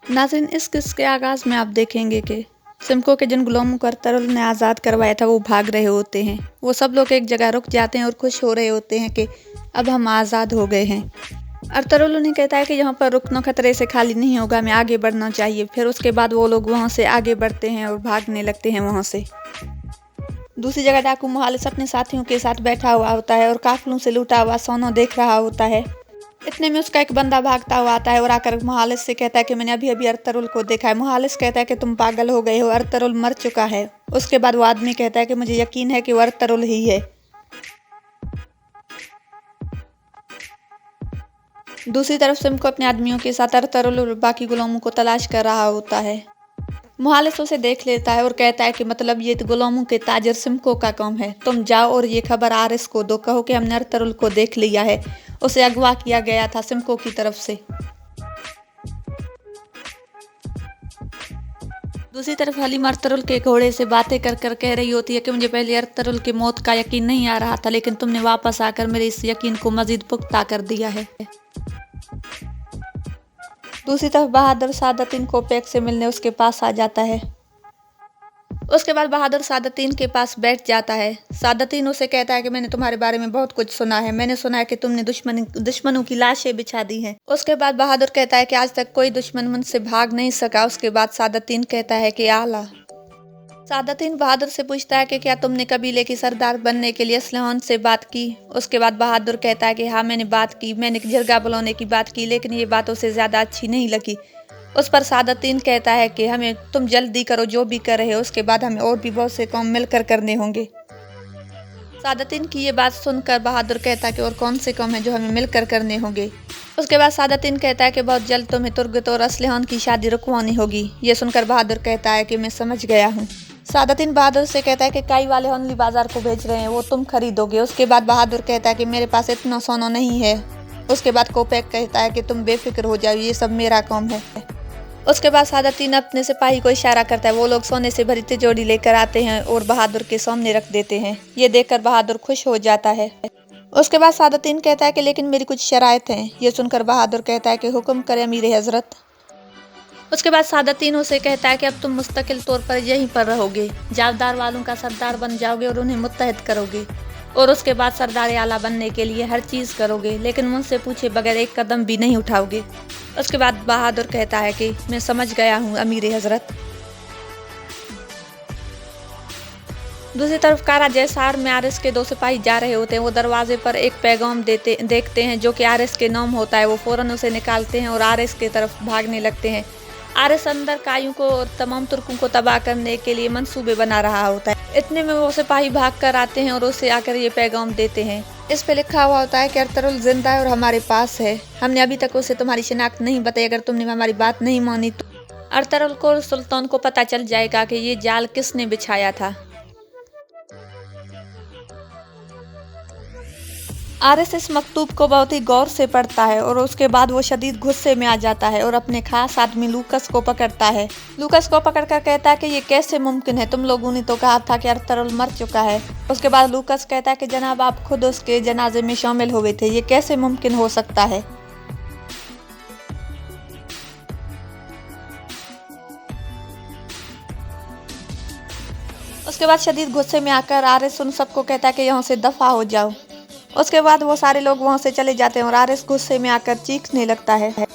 नाज़रीन, इस किस्से के आगाज़ में आप देखेंगे कि सिमको के जिन गुलामों को अरतुगरुल ने आज़ाद करवाया था वो भाग रहे होते हैं। वो सब लोग एक जगह रुक जाते हैं और खुश हो रहे होते हैं कि अब हम आज़ाद हो गए हैं। अरतुगरुल उन्हें कहता है कि यहाँ पर रुकना खतरे से खाली नहीं होगा, हमें आगे बढ़ना चाहिए। फिर उसके बाद वो लोग वहाँ से आगे बढ़ते हैं और भागने लगते हैं वहाँ से। दूसरी जगह डाकू मुहालिस अपने साथियों के साथ बैठा हुआ होता है और काफिलों से लूटा हुआ सोना देख रहा होता है। इतने में उसका एक बंदा भागता हुआ आता है और आकर मुहालिस से कहता है कि मैंने अभी अभी अरतुगरुल को देखा है। मुहालिस कहता है कि तुम पागल हो गए हो, अरतुगरुल मर चुका है। उसके बाद वो आदमी कहता है कि मुझे यकीन है कि वो अरतुगरुल ही है। दूसरी तरफ सिमको अपने आदमियों के साथ अरतुगरुल और बाकी गुलामों को तलाश कर रहा होता है। मुहालिस उसे देख लेता है और कहता है कि मतलब ये गुलामों के ताजर सिमको का काम है। तुम जाओ और ये खबर आरिस को दो, कहो कि हमने अरतुगरुल को देख लिया है, उसे अगवा किया गया था सिमको की तरफ से। दूसरी तरफ हलीमा अरतुगरुल के घोड़े से बातें कर कर कह रही होती है कि मुझे पहले अरतुगरुल की मौत का यकीन नहीं आ रहा था, लेकिन तुमने वापस आकर मेरे इस यकीन को मजीद पुख्ता कर दिया है। दूसरी तरफ बहादुर सादतीन कोपेक से मिलने उसके पास आ जाता है। उसके बाद बहादुर सादतीन के पास बैठ जाता है। सादतीन उसे कहता है कि मैंने तुम्हारे बारे में बहुत कुछ सुना है, मैंने सुना है कि तुमने दुश्मनों की लाशें बिछा दी हैं। उसके बाद बहादुर कहता है कि आज तक कोई दुश्मन मुझसे भाग नहीं सका। उसके बाद सादतीन कहता है कि आला। सादतीन बहादुर से पूछता है कि क्या तुमने कबीले की सरदार बनने के लिए असलहान से बात की। उसके बाद बहादुर कहता है कि हाँ मैंने बात की, मैंने जिरगा बुलाने की बात की, लेकिन ये बात उसे ज़्यादा अच्छी नहीं लगी। उस पर सादतीन कहता है कि हमें तुम जल्दी करो जो भी कर रहे हो, उसके बाद हमें और भी बहुत से काम मिलकर करने होंगे। सादतीन की ये बात सुनकर बहादुर कहता है कि और कौन से काम हैं जो हमें मिलकर करने होंगे। उसके बाद सादतीन कहता है कि बहुत जल्द तुम्हें तुर्गत और असलहान की शादी रुकवानी होगी। ये सुनकर बहादुर कहता है कि मैं समझ गया हूँ। सादतीन बहादुर से कहता है कि काई वाले होनली बाजार को भेज रहे हैं, वो तुम खरीदोगे। उसके बाद बहादुर कहता है कि मेरे पास इतना सोना नहीं है। उसके बाद कोपेक कहता है कि तुम बेफिक्र हो जाओ, ये सब मेरा काम है। उसके बाद सादतीन अपने सिपाही को इशारा करता है, वो लोग सोने से भरी तिजोरी लेकर आते हैं और बहादुर के सामने रख देते हैं। ये देखकर बहादुर खुश हो जाता है। उसके बाद सादतीन कहता है कि लेकिन मेरी कुछ शराइत हैं। ये सुनकर बहादुर कहता है कि हुक्म करे अमीर हजरत। उसके बाद सादतीन उसे कहता है कि अब तुम मुस्तकिल तौर पर यहीं पर रहोगे, जावदार वालों का सरदार बन जाओगे और उन्हें मुत्तहद करोगे, और उसके बाद सरदार आला बनने के लिए हर चीज़ करोगे, लेकिन मुझसे पूछे बगैर एक कदम भी नहीं उठाओगे। उसके बाद बहादुर कहता है कि मैं समझ गया हूँ अमीर हजरत। दूसरी तरफ कारा जैसार में आरिस के 2 सिपाही जा रहे होते हैं। वो दरवाजे पर एक पैगाम देखते हैं जो कि आरिस के नाम होता है। वो फौरन उसे निकालते हैं और आरिस की तरफ भागने लगते हैं। आरिस अंदर कायों को और तमाम तुर्कों को तबाह करने के लिए मंसूबे बना रहा होता है। इतने में वो सिपाही भाग कर आते हैं और उसे आकर ये पैगाम देते हैं। इस पे लिखा हुआ होता है कि अरतुगरुल जिंदा है और हमारे पास है। हमने अभी तक उसे तुम्हारी शिनाख्त नहीं बताई, अगर तुमने हमारी बात नहीं मानी तो अरतुगरुल को सुल्तान को पता चल जाएगा कि ये जाल किसने बिछाया था। आरिस इस मकतूब को बहुत ही गौर से पढ़ता है और उसके बाद वो शदीद गुस्से में आ जाता है और अपने खास आदमी लूकस को पकड़ता है। लूकस को पकड़कर कहता है कि ये कैसे मुमकिन है, तुम लोगों ने तो कहा था कि अरतुगरुल मर चुका है। उसके बाद लूकस कहता है कि जनाब आप खुद उसके जनाजे में शामिल हुए थे, ये कैसे मुमकिन हो सकता है। उसके बाद शदीद गुस्से में आकर आरिस उन सबको कहता है कि यहाँ से दफा हो जाओ। उसके बाद वो सारे लोग वहां से चले जाते हैं और आरिस गुस्से में आकर चीखने लगता है।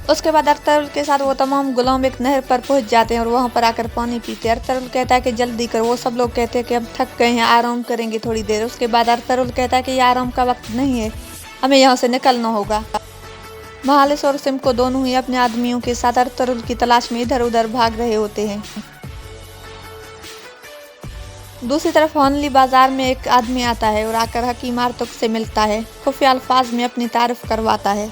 उसके बाद अरतुगरुल के साथ वो तमाम गुलाम एक नहर पर पहुंच जाते हैं और वहां पर आकर पानी पीते हैं। अरतुगरुल कहता है कि जल्दी करो। वो सब लोग कहते हैं कि हम थक गए हैं, आराम करेंगे थोड़ी देर। उसके बाद अरतुगरुल कहता है कि ये आराम का वक्त नहीं है, हमें यहाँ से निकलना होगा। मुहालिस और सिमको दोनों ही अपने आदमियों के साथ अरतुगरुल की तलाश में इधर उधर भाग रहे होते हैं। दूसरी तरफ होनली बाजार में एक आदमी आता है और आकर हकीम आर्तुक से मिलता है, खुफिया अल्फाज में अपनी तारीफ करवाता है।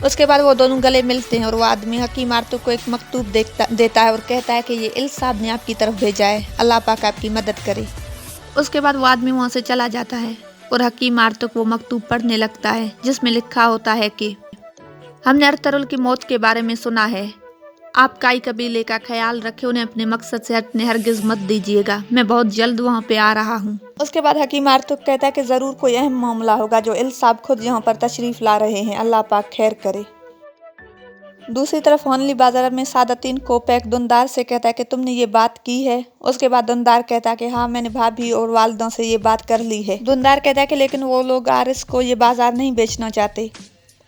उसके बाद वो दोनों गले मिलते हैं और वो आदमी हकीम आर्तुक को एक मकतूब देता है और कहता है कि ये इल साहब ने आपकी तरफ भेजा है, अल्लाह पाक आपकी मदद करे। उसके बाद वो आदमी वहाँ से चला जाता है और हकीम आर्तुक वो मकतूब पढ़ने लगता है जिसमें लिखा होता है कि हमने अरतुगरुल की मौत के बारे में सुना है। आप काई कबीले का ख्याल रखें, उन्हें अपने मकसद से हटने हरगिज मत दीजिएगा। मैं बहुत जल्द वहाँ पे आ रहा हूँ। उसके बाद हकीम आर्तुक कहता है कि ज़रूर कोई अहम मामला होगा जो इल साहब खुद यहाँ पर तशरीफ़ ला रहे हैं। अल्लाह पाक खैर करे। दूसरी तरफ होनली बाजार में सादतीन कोपैक दुनदार से कहता है कि तुमने ये बात की है। उसके बाद दुनदार कहता है कि हाँ, मैंने भाभी और वालिदों से ये बात कर ली है। दुनदार कहता है कि लेकिन वो लोग आरिस को ये बाजार नहीं बेचना चाहते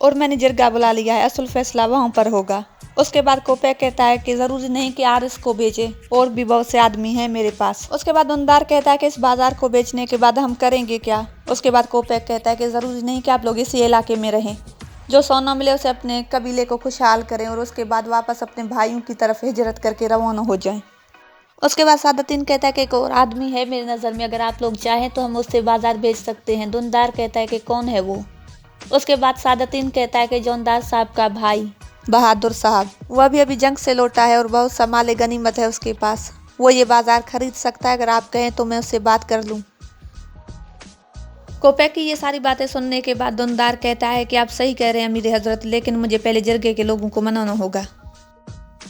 और मैंने जिरगा बुला लिया है, असल फैसला वहाँ पर होगा। उसके बाद कोपैक कहता है कि ज़रूरी नहीं कि आरिस को बेचे, और भी बहुत से आदमी हैं मेरे पास। उसके बाद दुनदार कहता है कि इस बाजार को बेचने के बाद हम करेंगे क्या। उसके बाद कोपैक कहता है कि ज़रूरी नहीं कि आप लोग इसी इलाके में रहें, जो सोना मिले उसे अपने कबीले को खुशहाल करें और उसके बाद वापस अपने भाइयों की तरफ हिजरत करके रवाना हो जाएं। उसके बाद सादतीन कहता है कि एक और आदमी है मेरी नज़र में, अगर आप लोग चाहें तो हम उससे बाजार बेच सकते हैं। दुनदार कहता है कि कौन है वो। उसके बाद सादतीन कहता है कि जौनदार साहब का भाई बहादुर साहब, वह भी अभी जंग से लौटा है और बहुत सा माल गनीमत है उसके पास, वो ये बाजार खरीद सकता है। अगर आप कहें तो मैं उससे बात कर लूँ। कोपैक की ये सारी बातें सुनने के बाद दुनदार कहता है कि आप सही कह रहे हैं अमीर हजरत, लेकिन मुझे पहले जिरगे के लोगों को मनाना होगा।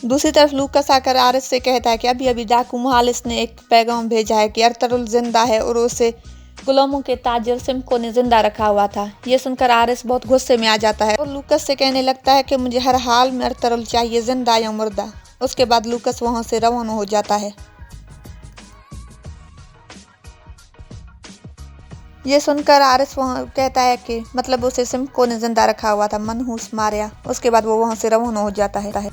दूसरी तरफ लूकस आकर आरिस से कहता है कि अभी अभी डाकू मुहालिस ने एक पैगाम भेजा है कि अरतरुल जिंदा है और उसे गुलामों के ताजिर सिमको ने जिंदा रखा हुआ था। ये सुनकर आरिस बहुत गुस्से में आ जाता है और लूकस से कहने लगता है कि मुझे हर हाल में अरतरुल चाहिए, जिंदा या मुर्दा। उसके बाद लूकस वहाँ से रवाना हो जाता है। ये सुनकर आरिस वहाँ कहता है कि मतलब उसे सिमको ने जिंदा रखा हुआ था, मनहूस मारिया। उसके बाद वो वहाँ से रवाना हो जाता है।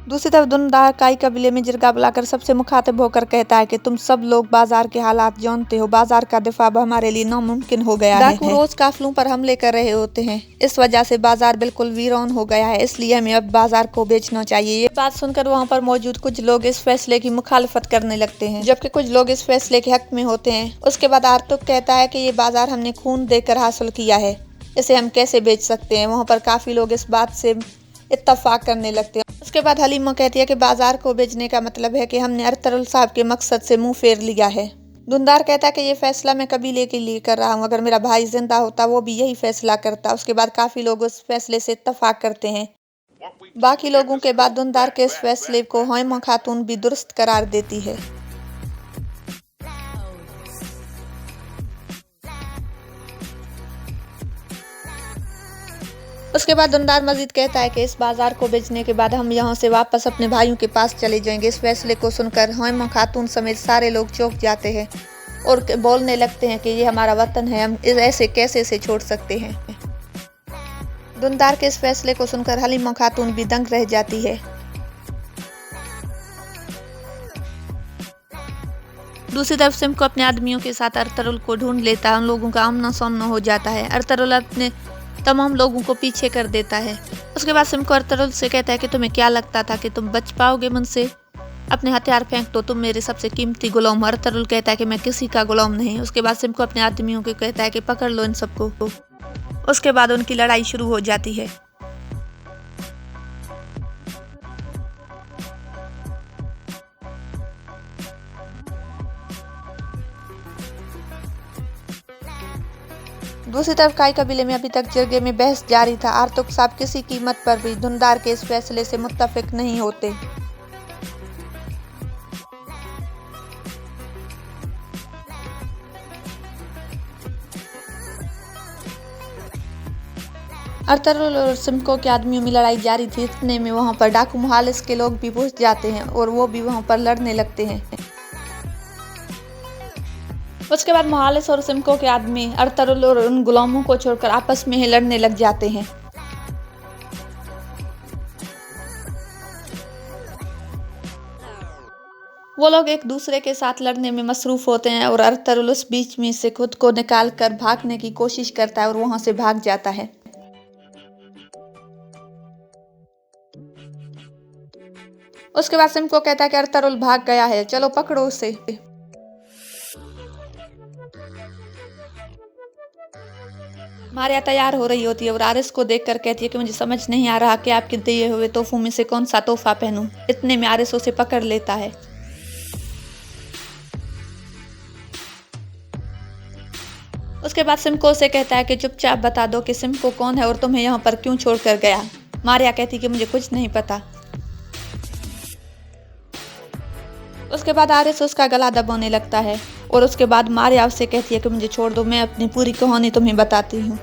दूसरी तरफ दुनदार काई कबीले में जिरगा बुलाकर सबसे मुखातिब होकर कहता है कि तुम सब लोग बाजार के हालात जानते हो, बाजार का दिफा अब हमारे लिए नामुमकिन हो गया है। डाकू रोज काफिलों पर हमले कर रहे होते हैं, इस वजह से बाजार बिल्कुल वीरान हो गया है, इसलिए हमें अब बाजार को बेचना चाहिए। ये बात सुनकर वहाँ पर मौजूद कुछ लोग इस फैसले की मुखालफत करने लगते हैं, जबकि कुछ लोग इस फैसले के हक में होते हैं। उसके बाद आर्तुक कहता है कि ये बाजार हमने खून देकर हासिल किया है, इसे हम कैसे बेच सकते हैं। वहाँ पर काफी लोग इस बात से इत्तफाक करने लगते हैं। उसके बाद हलीमा कहती है कि बाजार को बेचने का मतलब है कि हमने अरतरुल साहब के मकसद से मुंह फेर लिया है। दुनदार कहता है कि ये फैसला मैं कबीले के लिए कर रहा हूँ, अगर मेरा भाई जिंदा होता वो भी यही फैसला करता। उसके बाद काफी लोग उस फैसले से इत्तफाक करते हैं। बाकी लोगों के बाद दुनदार के इस फैसले को होयमा खातून भी दुरुस्त करार देती है। उसके बाद दुनदार मजीद कहता है कि इस बाजार को बेचने के बाद हम यहाँ से वापस अपने भाइयों के पास चले जाएंगे। इस फैसले को सुनकर होयमा खातून समेत सारे लोग चौंक जाते हैं और बोलने लगते हैं कि ये हमारा वतन है, हम ऐसे कैसे इसे छोड़ सकते हैं। दुनदार के इस फैसले को सुनकर हलीमा खातून भी दंग रह जाती है। दूसरी तरफ सिमको अपने आदमियों के साथ अरतरुल को ढूंढ लेता है। उन लोगों का आमना सामना हो जाता है। अरतरुल अपने तमाम लोगों को पीछे कर देता है। उसके बाद सिमको अरतरुल से कहता है कि तुम्हें क्या लगता था कि तुम बच पाओगे मुझसे? अपने हथियार फेंक दो, तुम मेरे सबसे कीमती गुलाम हो। अरतरुल कहता है कि मैं किसी का गुलाम नहीं। उसके बाद सिमको अपने आदमियों को कहता है कि पकड़ लो इन सबको। उसके बाद उनकी लड़ाई शुरू हो जाती है। दूसरी तरफ काई कबीले में अभी तक जिरगे में बहस जारी था। आर्तुक साहब किसी कीमत पर भी दुनदार के इस फैसले से मुत्तफिक नहीं होते। अरतरुल और सिमको के आदमियों में लड़ाई जारी थी। इतने में वहां पर डाकू मुहालिस के लोग भी पहुंच जाते हैं और वो भी वहां पर लड़ने लगते हैं। उसके बाद मुहालिस और सिमको के आदमी अरतरुल और उन गुलामों को छोड़कर आपस में ही लड़ने लग जाते हैं। वो लोग एक दूसरे के साथ लड़ने में मसरूफ होते हैं और अरतरुल उस बीच में से खुद को निकाल कर भागने की कोशिश करता है और वहां से भाग जाता है। उसके बाद सिमको कहता है कि अरतरुल भाग गया है, चलो पकड़ो उसे। मारिया तैयार हो रही होती है और आरिस को देखकर कहती है कि मुझे समझ नहीं आ रहा कि आपके दिए हुए तोहफों में से कौन सा तोहफा पहनूं। इतने में आरिस उसे पकड़ लेता है। उसके बाद सिमको से कहता है कि चुपचाप बता दो कि सिमको कौन है और तुम्हें यहाँ पर क्यों छोड़कर गया। मारिया कहती कि मुझे कुछ नहीं पता। उसके बाद आरिस उसका गला दबाने लगता है और उसके बाद मारिया उससे कहती है कि मुझे छोड़ दो, मैं अपनी पूरी कहानी तुम्हें बताती हूँ।